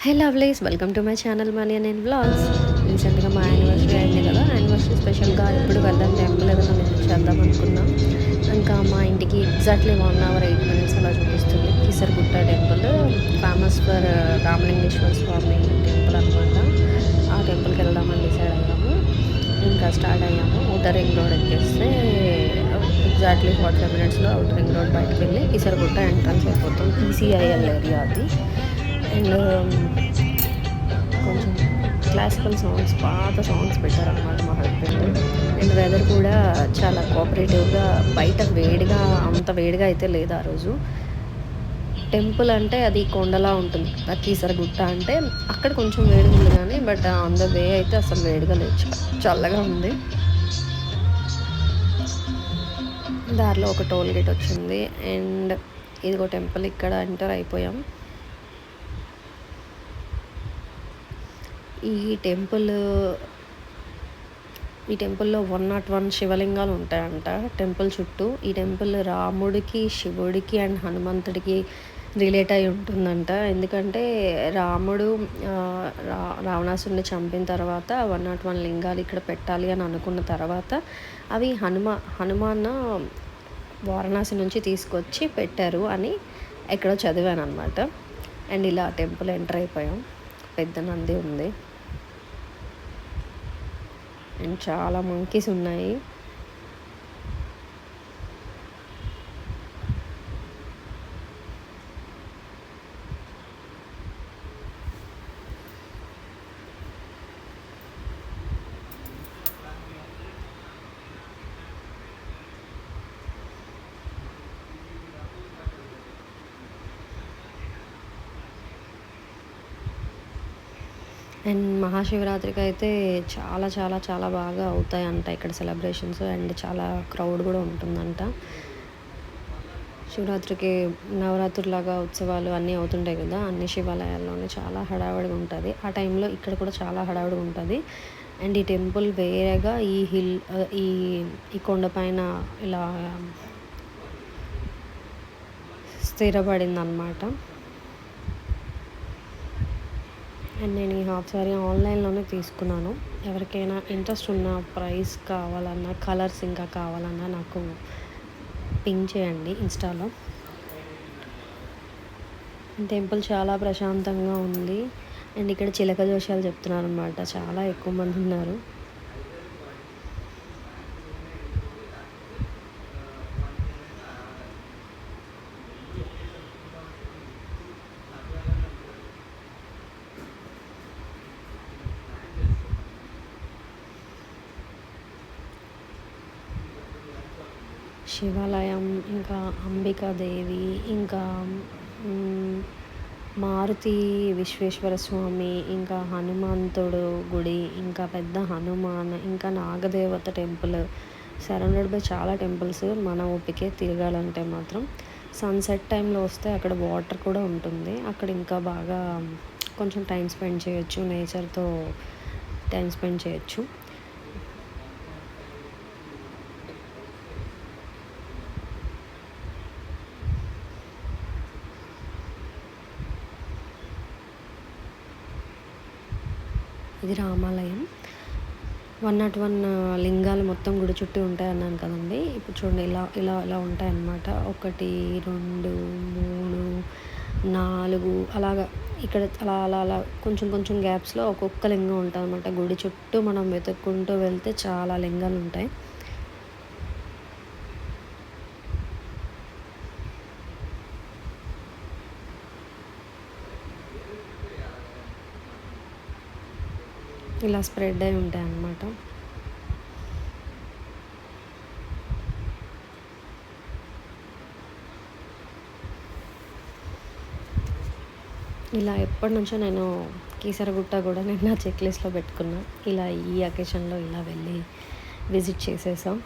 Hey lovelies, welcome to my channel money and vlogs. రీసెంట్గా మా anniversary అయింది కదా, యానివర్సరీ స్పెషల్గా ఇప్పుడు వెళ్దాం టెంపుల్ ఏదైనా విజిట్ చేద్దాం అనుకున్నాం. ఇంకా మా ఇంటికి ఎగ్జాక్ట్లీ 1 hour 8 minutes అలా చూపిస్తుంది. Keesaragutta temple, famous for Ramalingeswara Swamy temple అనమాట. ఆ టెంపుల్కి వెళ్దామని డిసైడ్ అయ్యాము. ఇంకా స్టార్ట్ అయ్యాము. ఔటర్ రింగ్ రోడ్ ఎక్కేస్తే ఎగ్జాక్ట్లీ 45 minutesలో ఔటర్ రింగ్ రోడ్ బయటకు వెళ్ళి కీసరగుట్ట ఎంట్రన్స్ అయిపోతాం. ఈసీఐఎల్ ఏరియా అది. అండ్ కొంచెం క్లాసికల్ సాంగ్స్, పాత సాంగ్స్ పెట్టారనమాట మా హస్బెండ్. అండ్ వెదర్ కూడా చాలా కోఆపరేటివ్గా, బయట వేడిగా అంత వేడిగా అయితే లేదు ఆ రోజు. టెంపుల్ అంటే అది కొండలా ఉంటుంది కదా, కీసరగుట్ట అంటే అక్కడ కొంచెం వేడిగా ఉంది కానీ, బట్ ఆన్ ద వే అయితే అసలు వేడిగా లేదు, చల్లగా ఉంది. దారిలో ఒక టోల్ గేట్ వచ్చింది. అండ్ ఇదిగో టెంపుల్, ఇక్కడ ఎంటర్ అయిపోయాం. ఈ టెంపుల్ ఈ టెంపుల్‌లో 101 శివలింగాలు ఉంటాయంట టెంపుల్ చుట్టూ. ఈ టెంపుల్ రాముడికి, శివుడికి అండ్ హనుమంతుడికి రిలేట్ అయి ఉంటుందంట. ఎందుకంటే రాముడు రావణాసురుడిని చంపిన తర్వాత 101 లింగాలు ఇక్కడ పెట్టాలి అని అనుకున్న తర్వాత అవి హనుమాన్ వారణాసి నుంచి తీసుకొచ్చి పెట్టారు అని ఎక్కడో చదివాననమాట. అండ్ ఇలా టెంపుల్ ఎంటర్ అయిపోయాం. పెద్ద నంది ఉంది అండ్ చాలా మంకీస్ ఉన్నాయి. అండ్ మహాశివరాత్రికి అయితే చాలా చాలా చాలా బాగా అవుతాయంట ఇక్కడ సెలబ్రేషన్స్. అండ్ చాలా క్రౌడ్ కూడా ఉంటుందంట. శివరాత్రికి నవరాత్రులాగా ఉత్సవాలు అన్నీ అవుతుంటాయి కదా, అన్ని శివాలయాల్లోనే చాలా హడావిడిగా ఉంటుంది. ఆ టైంలో ఇక్కడ కూడా చాలా హడావిడిగా ఉంటుంది. అండ్ ఈ టెంపుల్ వేరేగా ఈ ఈ కొండపైన ఇలా స్థిరపడిందనమాట. అండ్ నేను ఈ హాఫ్ సారీ ఆన్లైన్లోనే తీసుకున్నాను. ఎవరికైనా ఇంట్రెస్ట్ ఉన్న, ప్రైస్ కావాలన్నా, కలర్స్ ఇంకా కావాలన్నా నాకు పింక్ చేయండి ఇన్స్టాలో. టెంపుల్ చాలా ప్రశాంతంగా ఉంది. అండ్ ఇక్కడ చిలక జోష్యాలు చెప్తున్నారు అనమాట, చాలా ఎక్కువ మంది ఉన్నారు. శివాలయం, ఇంకా అంబికాదేవి, ఇంకా మారుతి విశ్వేశ్వర స్వామి, ఇంకా హనుమంతుడు గుడి, ఇంకా పెద్ద హనుమాన్, ఇంకా నాగదేవత టెంపుల్, సరౌండెడ్ బై చాలా టెంపుల్స్. మన ఓపికే తిరగాలంటే మాత్రం. సన్సెట్ టైంలో వస్తే అక్కడ వాటర్ కూడా ఉంటుంది. అక్కడ ఇంకా బాగా కొంచెం టైం స్పెండ్ చేయొచ్చు, నేచర్తో టైం స్పెండ్ చేయొచ్చు. ఇది రామాలయం. 101 లింగాలు మొత్తం గుడి చుట్టూ ఉంటాయన్నాను కదండి. ఇప్పుడు చూడండి, ఇలా ఇలా ఇలా ఉంటాయన్నమాట. 1, 2, 3, 4 అలాగా. ఇక్కడ అలా అలా అలా కొంచెం కొంచెం గ్యాప్స్లో ఒక్కొక్క లింగం ఉంటుంది అనమాట. గుడి చుట్టూ మనం వెతుక్కుంటూ వెళ్తే చాలా లింగాలు ఉంటాయి. ఇలా స్ప్రెడ్ అయి ఉంటాయి అన్నమాట. ఇలా ఎప్పటి నుంచో నేను కీసరగుట్ట కూడా నేను నా చెక్ లిస్ట్లో పెట్టుకున్నా. ఇలా ఈ అకేషన్లో ఇలా వెళ్ళి విజిట్ చేసేసాం.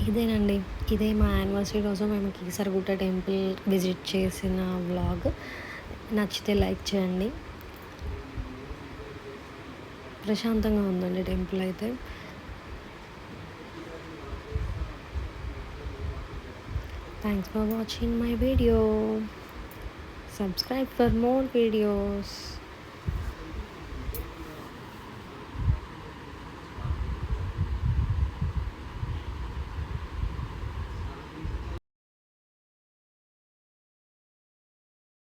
ఇదేనండి. ఇదే మా యానివర్సరీ రోజు మేము కీసరగుట్ట టెంపుల్ విజిట్ చేసిన వ్లాగ్. నచ్చితే లైక్ చేయండి. ప్రశాంతంగా ఉందండి టెంపుల్ అయితే. Thanks for watching my video. Subscribe for more videos.